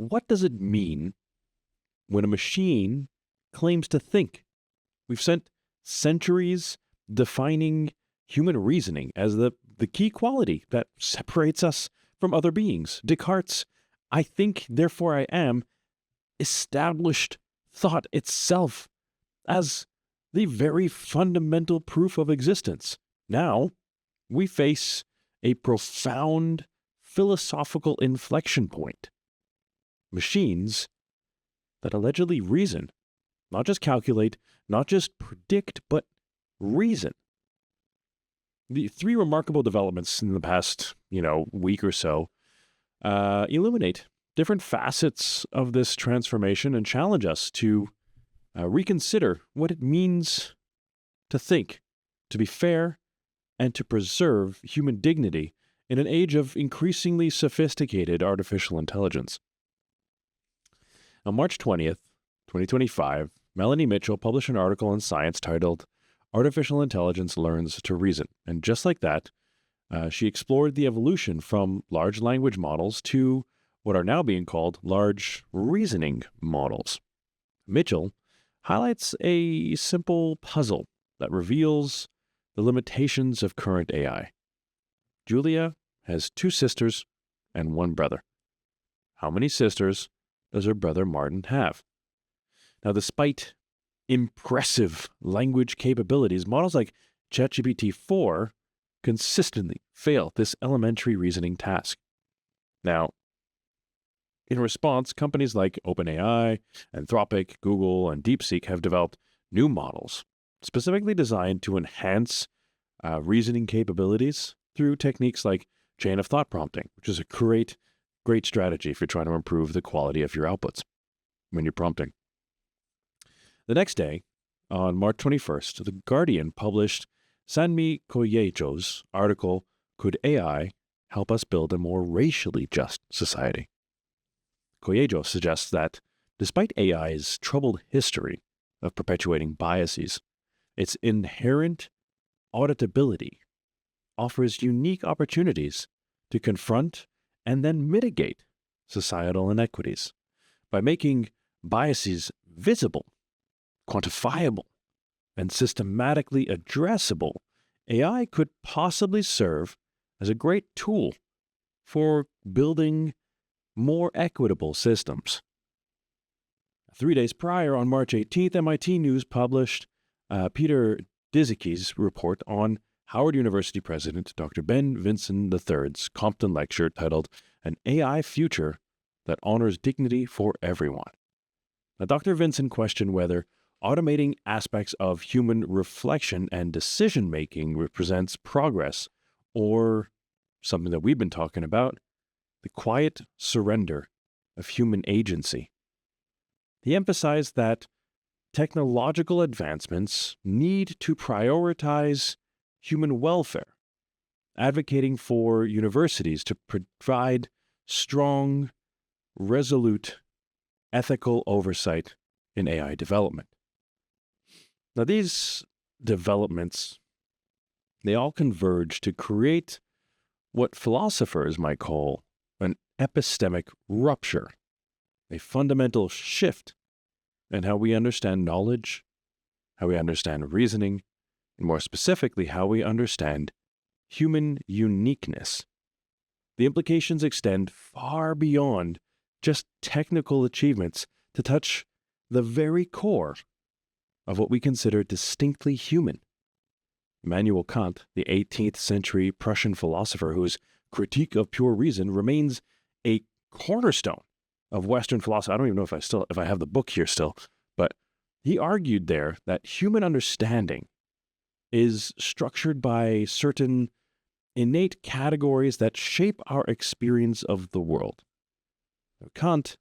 what does it mean when a machine claims to think? We've spent centuries defining human reasoning as the key quality that separates us from other beings. Descartes' "I think, therefore I am" established thought itself as the very fundamental proof of existence. Now, we face a profound philosophical inflection point. Machines that allegedly reason, not just calculate, not just predict, but reason. The three remarkable developments in the past, week or so illuminate different facets of this transformation and challenge us to reconsider what it means to think, to be fair, and to preserve human dignity in an age of increasingly sophisticated artificial intelligence. On March 20th, 2025, Melanie Mitchell published an article in Science titled "Artificial Intelligence Learns to Reason." And just like that, she explored the evolution from large language models to what are now being called large reasoning models. Mitchell highlights a simple puzzle that reveals the limitations of current AI. Julia has 2 sisters and 1 brother. How many sisters does her brother Martin have? Now, despite impressive language capabilities, models like ChatGPT-4 consistently fail this elementary reasoning task. Now, in response, companies like OpenAI, Anthropic, Google, and DeepSeek have developed new models specifically designed to enhance reasoning capabilities through techniques like chain of thought prompting, which is a great strategy if you're trying to improve the quality of your outputs when you're prompting. The next day, on March 21st, The Guardian published Sanmi Koyejo's article, "Could AI Help Us Build a More Racially Just Society?" Koyejo suggests that despite AI's troubled history of perpetuating biases, its inherent auditability offers unique opportunities to confront and then mitigate societal inequities. By making biases visible, quantifiable, and systematically addressable, AI could possibly serve as a great tool for building more equitable systems. 3 days prior, on March 18th, MIT News published Peter Dzyzky's report on Howard University President Dr. Ben Vinson III's Compton lecture titled "An AI Future That Honors Dignity for Everyone." Now, Dr. Vinson questioned whether automating aspects of human reflection and decision-making represents progress, or something that we've been talking about, the quiet surrender of human agency. He emphasized that technological advancements need to prioritize human welfare, advocating for universities to provide strong, resolute, ethical oversight in AI development. Now, these developments, they all converge to create what philosophers might call an epistemic rupture, a fundamental shift in how we understand knowledge, how we understand reasoning, and more specifically, how we understand human uniqueness. The implications extend far beyond just technical achievements to touch the very core of what we consider distinctly human. Immanuel Kant, the 18th century Prussian philosopher whose critique of pure reason remains a cornerstone of Western philosophy. I don't even know if I have the book here still, but he argued there that human understanding is structured by certain innate categories that shape our experience of the world. Kant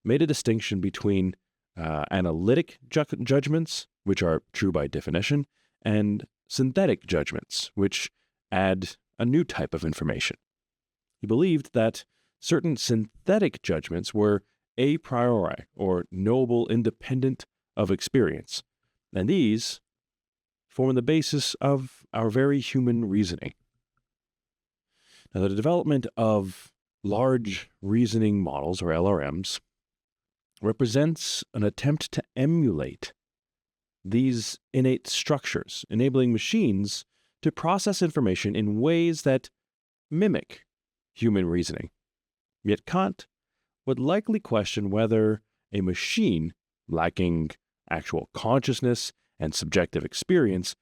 made a distinction between analytic judgments, which are true by definition, and synthetic judgments, which add a new type of information. He believed that certain synthetic judgments were a priori, or knowable independent of experience, and these form the basis of our very human reasoning. Now, the development of large reasoning models, or LRMs, represents an attempt to emulate these innate structures, enabling machines to process information in ways that mimic human reasoning. Yet Kant would likely question whether a machine lacking actual consciousness and subjective experience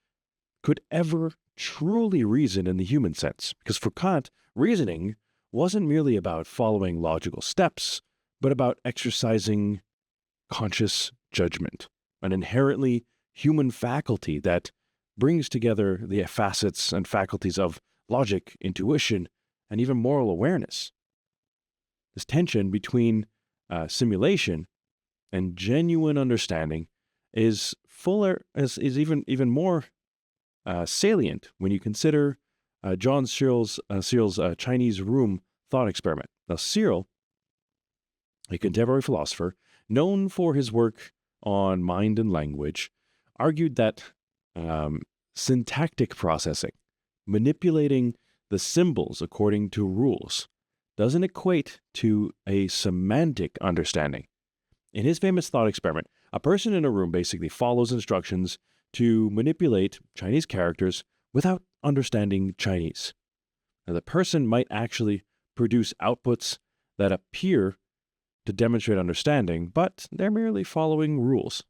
could ever truly reason in the human sense. Because for Kant, reasoning wasn't merely about following logical steps, but about exercising conscious judgment, an inherently human faculty that brings together the facets and faculties of logic, intuition, and even moral awareness. This tension between simulation and genuine understanding is even more salient when you consider John Searle's Chinese room thought experiment. Now, Searle, a contemporary philosopher known for his work on mind and language, argued that syntactic processing, manipulating the symbols according to rules, doesn't equate to a semantic understanding. In his famous thought experiment, a person in a room basically follows instructions to manipulate Chinese characters without understanding Chinese. Now, the person might actually produce outputs that appear to demonstrate understanding, but they're merely following rules.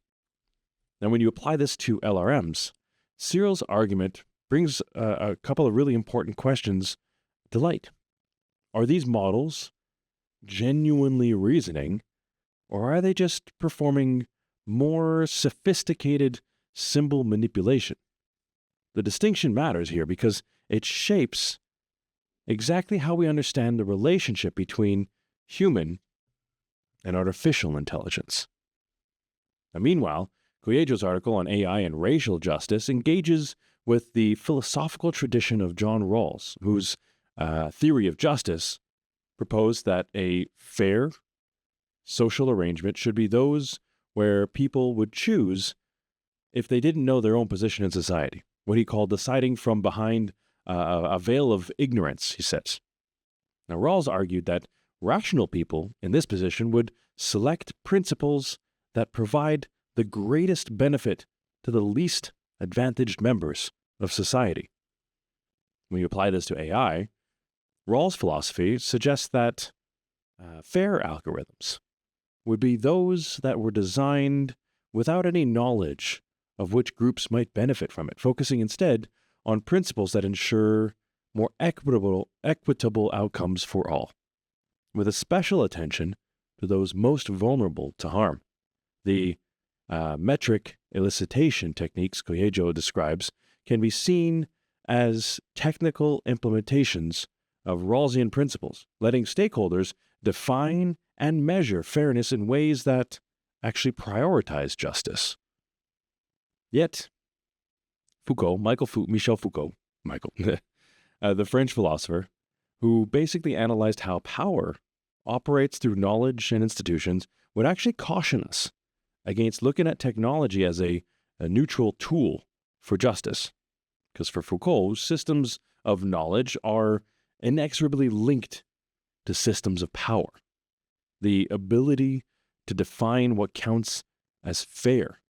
Now, when you apply this to LRMs, Searle's argument brings a couple of really important questions to light. Are these models genuinely reasoning, or are they just performing more sophisticated symbol manipulation? The distinction matters here because it shapes exactly how we understand the relationship between human and artificial intelligence. Now, meanwhile, Koyejo's article on AI and racial justice engages with the philosophical tradition of John Rawls, whose theory of justice proposed that a fair social arrangement should be those where people would choose if they didn't know their own position in society, what he called deciding from behind a veil of ignorance, he says. Now, Rawls argued that rational people in this position would select principles that provide the greatest benefit to the least advantaged members of society. When you apply this to AI, Rawls' philosophy suggests that fair algorithms would be those that were designed without any knowledge of which groups might benefit from it, focusing instead on principles that ensure more equitable outcomes for all, with a special attention to those most vulnerable to harm. The metric elicitation techniques Koyejo describes can be seen as technical implementations of Rawlsian principles, letting stakeholders define and measure fairness in ways that actually prioritize justice. Yet, Michel Foucault, the French philosopher, who basically analyzed how power operates through knowledge and institutions, would actually caution us against looking at technology as a neutral tool for justice. Because for Foucault, systems of knowledge are inexorably linked to systems of power. The ability to define what counts as fair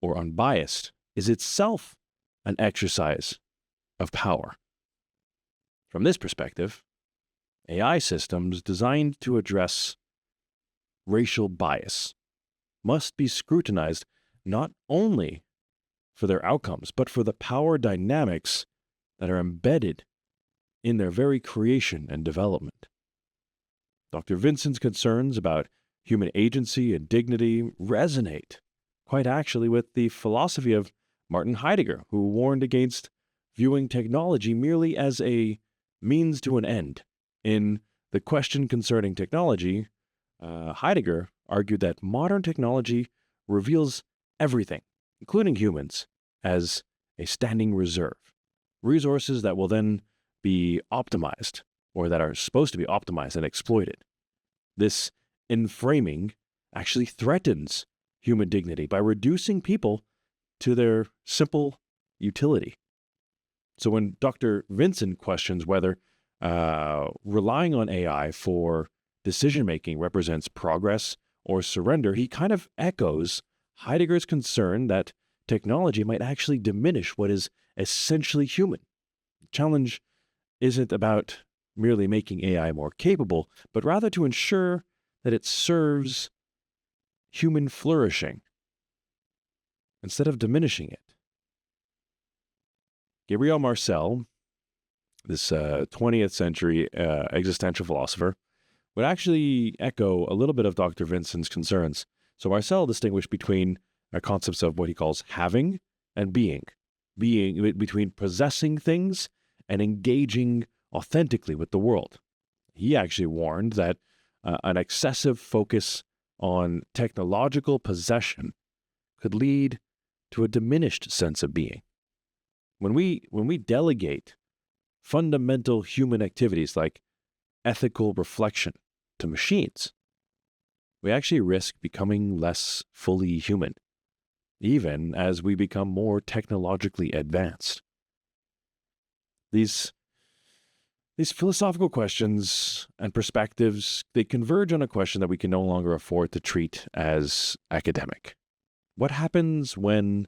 or unbiased is itself an exercise of power. From this perspective, AI systems designed to address racial bias must be scrutinized not only for their outcomes, but for the power dynamics that are embedded in their very creation and development. Dr. Vinson's concerns about human agency and dignity resonate quite actually with the philosophy of Martin Heidegger, who warned against viewing technology merely as a means to an end. In The Question Concerning Technology, Heidegger argued that modern technology reveals everything, including humans, as a standing reserve, resources that will then be optimized, or that are supposed to be optimized and exploited. This inframing actually threatens human dignity by reducing people to their simple utility. So when Dr. Vinson questions whether relying on AI for decision making represents progress or surrender, he kind of echoes Heidegger's concern that technology might actually diminish what is essentially human. The challenge isn't about merely making AI more capable, but rather to ensure that it serves human flourishing instead of diminishing it. Gabriel Marcel, this 20th century existential philosopher, would actually echo a little bit of Dr. Vinson's concerns. So Marcel distinguished between concepts of what he calls having and being between possessing things and engaging authentically with the world. He actually warned that an excessive focus on technological possession could lead to a diminished sense of being. When we delegate fundamental human activities like ethical reflection to machines, we actually risk becoming less fully human, even as we become more technologically advanced. These philosophical questions and perspectives, they converge on a question that we can no longer afford to treat as academic. What happens when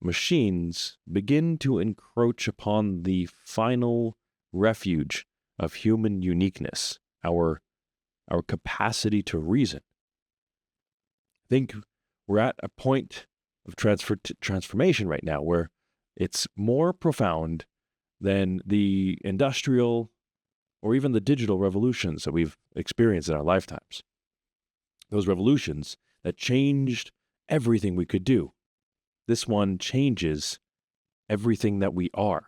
machines begin to encroach upon the final refuge of human uniqueness, our capacity to reason? I think we're at a point of transformation right now where it's more profound than the industrial or even the digital revolutions that we've experienced in our lifetimes. Those revolutions that changed everything we could do. This one changes everything that we are.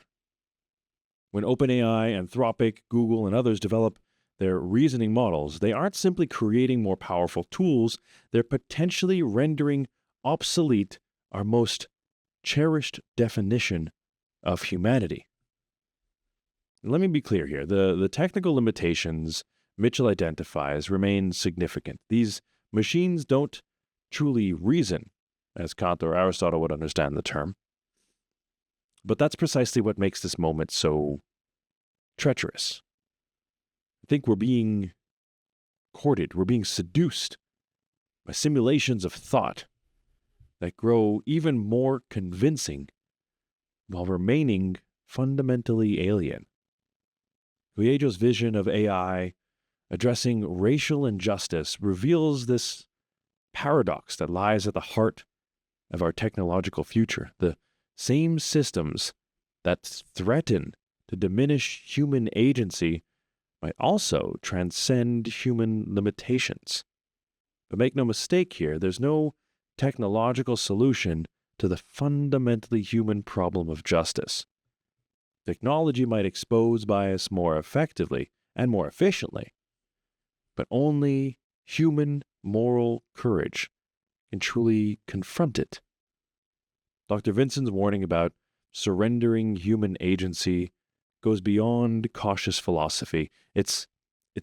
When OpenAI, Anthropic, Google, and others develop their reasoning models, they aren't simply creating more powerful tools, they're potentially rendering obsolete our most cherished definition of humanity. And let me be clear here. The technical limitations Mitchell identifies remain significant. These machines don't truly reason, as Kant or Aristotle would understand the term. But that's precisely what makes this moment so treacherous. I think we're being courted, we're being seduced by simulations of thought that grow even more convincing while remaining fundamentally alien. Koyejo's vision of AI addressing racial injustice reveals this paradox that lies at the heart of our technological future. The same systems that threaten to diminish human agency might also transcend human limitations. But make no mistake here, there's no technological solution to the fundamentally human problem of justice. Technology might expose bias more effectively and more efficiently, but only human moral courage can truly confront it. Dr. Vinson's warning about surrendering human agency goes beyond cautious philosophy. It's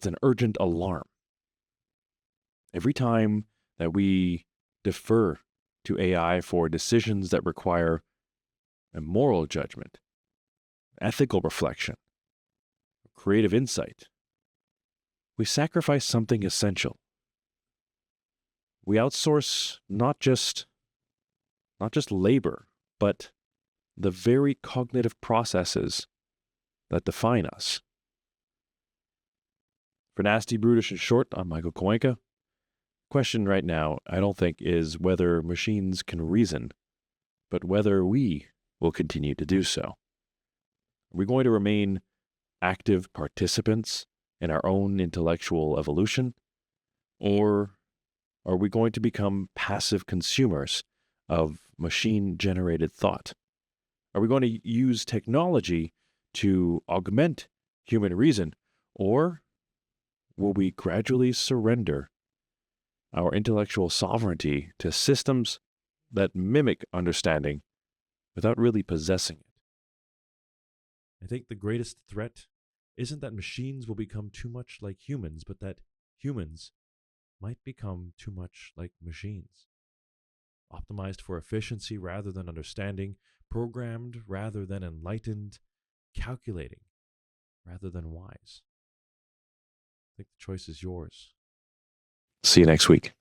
an urgent alarm. Every time that we defer to AI for decisions that require a moral judgment, ethical reflection, creative insight, we sacrifice something essential. We outsource not just labor, but the very cognitive processes that define us. For Nasty, Brutish, and Short, I'm Michael Koyenka. Question right now, I don't think, is whether machines can reason, but whether we will continue to do so. Are we going to remain active participants in our own intellectual evolution, or are we going to become passive consumers of machine-generated thought? Are we going to use technology to augment human reason, or will we gradually surrender our intellectual sovereignty to systems that mimic understanding without really possessing it? I think the greatest threat isn't that machines will become too much like humans, but that humans might become too much like machines. Optimized for efficiency rather than understanding, programmed rather than enlightened, calculating rather than wise. I think the choice is yours. See you next week.